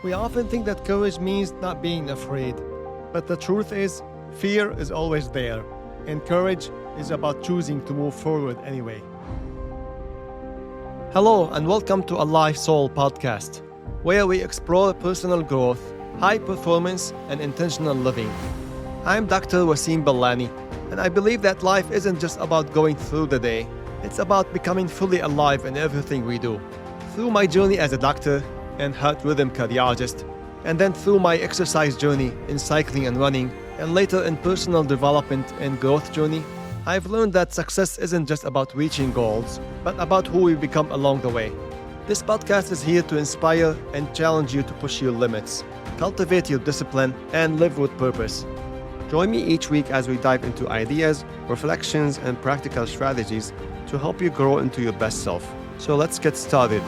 We often think that courage means not being afraid, but the truth is, fear is always there, and courage is about choosing to move forward anyway. Hello, and welcome to Alive Soul podcast, where we explore personal growth, high performance, and intentional living. I'm Dr. Wasim Ballani, and I believe that life isn't just about going through the day, it's about becoming fully alive in everything we do. Through my journey as a doctor and heart rhythm cardiologist, and then through my exercise journey in cycling and running, and later in personal development and growth journey, I've learned that success isn't just about reaching goals, but about who we become along the way. This podcast is here to inspire and challenge you to push your limits, cultivate your discipline, and live with purpose. Join me each week as we dive into ideas, reflections, and practical strategies to help you grow into your best self. So let's get started.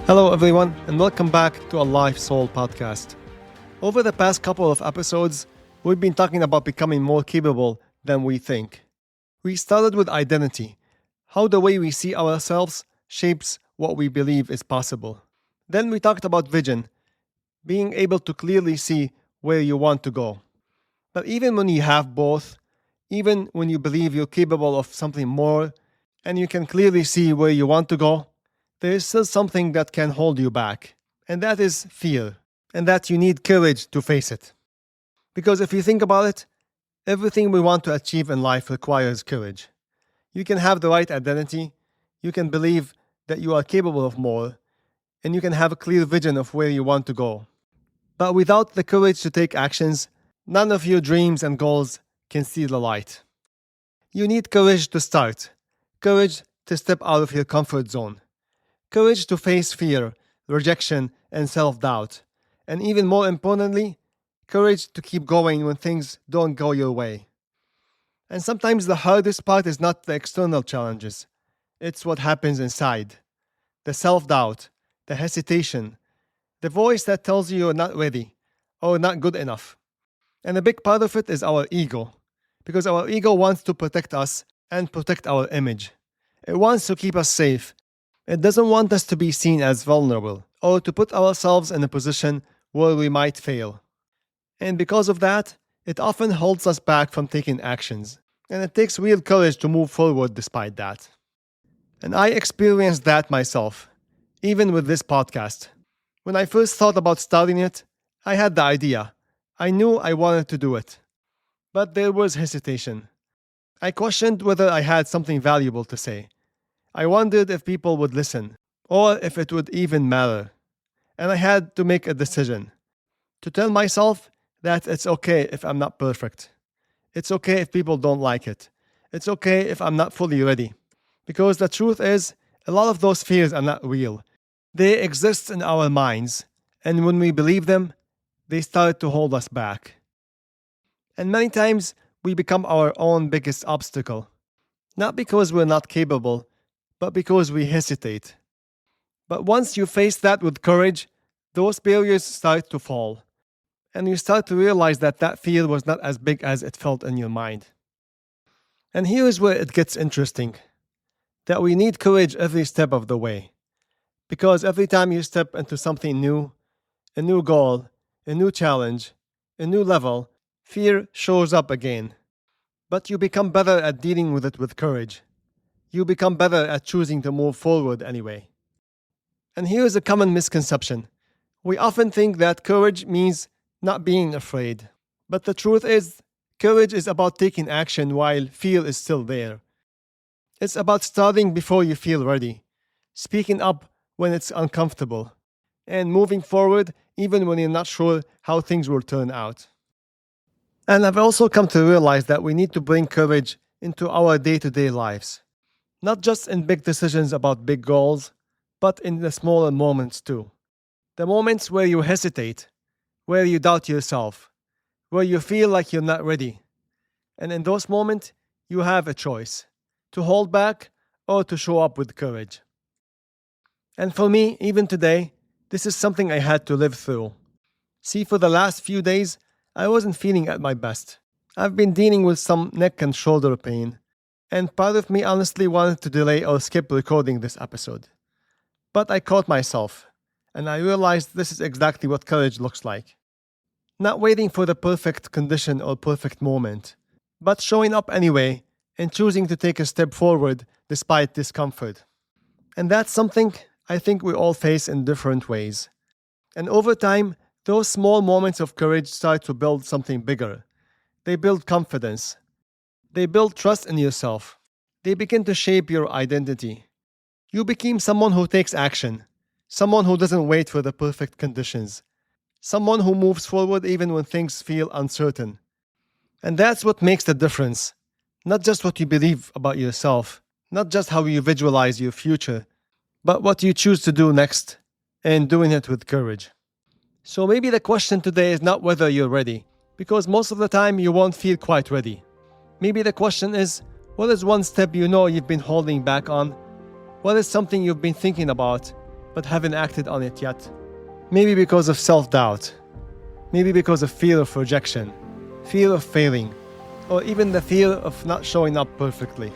Hello everyone, and welcome back to Alive Soul podcast. Over the past couple of episodes, we've been talking about becoming more capable than we think. We started with identity, how the way we see ourselves shapes what we believe is possible. Then we talked about vision, being able to clearly see where you want to go. But even when you have both, even when you believe you're capable of something more, and you can clearly see where you want to go, there is still something that can hold you back, and that is fear, and that you need courage to face it. Because if you think about it, everything we want to achieve in life requires courage. You can have the right identity, you can believe that you are capable of more, and you can have a clear vision of where you want to go. But without the courage to take actions, none of your dreams and goals can see the light. You need courage to start, courage to step out of your comfort zone, courage to face fear, rejection, and self-doubt. And even more importantly, courage to keep going when things don't go your way. And sometimes the hardest part is not the external challenges. It's what happens inside. The self-doubt, the hesitation, the voice that tells you you're not ready or not good enough. And a big part of it is our ego. Because our ego wants to protect us and protect our image. It wants to keep us safe. It doesn't want us to be seen as vulnerable or to put ourselves in a position where we might fail. And because of that, it often holds us back from taking actions. And it takes real courage to move forward despite that. And I experienced that myself, even with this podcast. When I first thought about starting it, I had the idea. I knew I wanted to do it. But there was hesitation. I questioned whether I had something valuable to say. I wondered if people would listen, or if it would even matter. And I had to make a decision. To tell myself that it's okay if I'm not perfect. It's okay if people don't like it. It's okay if I'm not fully ready. Because the truth is, a lot of those fears are not real. They exist in our minds, and when we believe them, they start to hold us back. And many times, we become our own biggest obstacle. Not because we're not capable, but because we hesitate. But once you face that with courage, those barriers start to fall. And you start to realize that that fear was not as big as it felt in your mind. And here is where it gets interesting. That we need courage every step of the way. Because every time you step into something new, a new goal, a new challenge, a new level, fear shows up again. But you become better at dealing with it with courage. You become better at choosing to move forward anyway. And here's a common misconception. We often think that courage means not being afraid. But the truth is, courage is about taking action while fear is still there. It's about starting before you feel ready, speaking up when it's uncomfortable, and moving forward even when you're not sure how things will turn out. And I've also come to realize that we need to bring courage into our day-to-day lives. Not just in big decisions about big goals, but in the smaller moments too. The moments where you hesitate, where you doubt yourself, where you feel like you're not ready. And in those moments, you have a choice, to hold back or to show up with courage. And for me, even today, this is something I had to live through. See, for the last few days, I wasn't feeling at my best. I've been dealing with some neck and shoulder pain, and part of me honestly wanted to delay or skip recording this episode. But I caught myself, and I realized this is exactly what courage looks like. Not waiting for the perfect condition or perfect moment, but showing up anyway and choosing to take a step forward despite discomfort. And that's something I think we all face in different ways. And over time, those small moments of courage start to build something bigger. They build confidence. They build trust in yourself. They begin to shape your identity. You become someone who takes action, someone who doesn't wait for the perfect conditions, someone who moves forward even when things feel uncertain. And that's what makes the difference. Not just what you believe about yourself, not just how you visualize your future, but what you choose to do next, and doing it with courage. So maybe the question today is not whether you're ready, because most of the time you won't feel quite ready. Maybe the question is, what is one step you know you've been holding back on? What is something you've been thinking about, but haven't acted on it yet? Maybe because of self-doubt. Maybe because of fear of rejection, fear of failing, or even the fear of not showing up perfectly.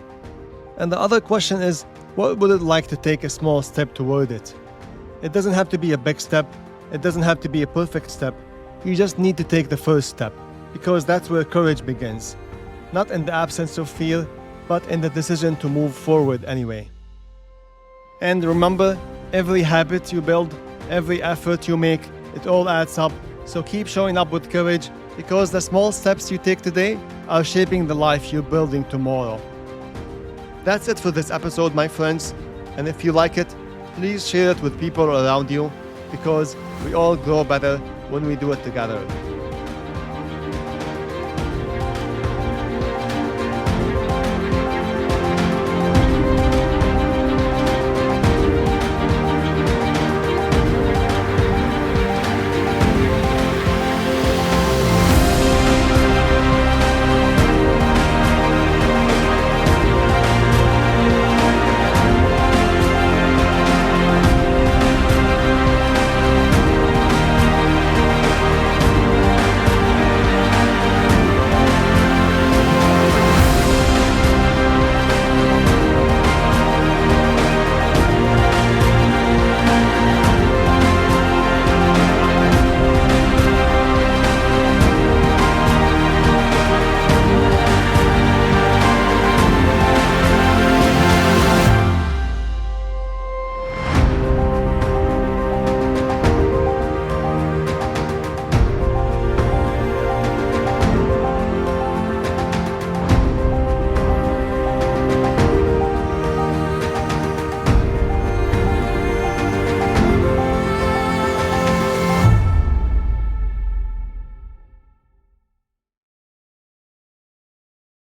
And the other question is, what would it like to take a small step toward it? It doesn't have to be a big step. It doesn't have to be a perfect step. You just need to take the first step, because that's where courage begins. Not in the absence of fear, but in the decision to move forward anyway. And remember, every habit you build, every effort you make, it all adds up. So keep showing up with courage, because the small steps you take today are shaping the life you're building tomorrow. That's it for this episode, my friends. And if you like it, please share it with people around you, because we all grow better when we do it together.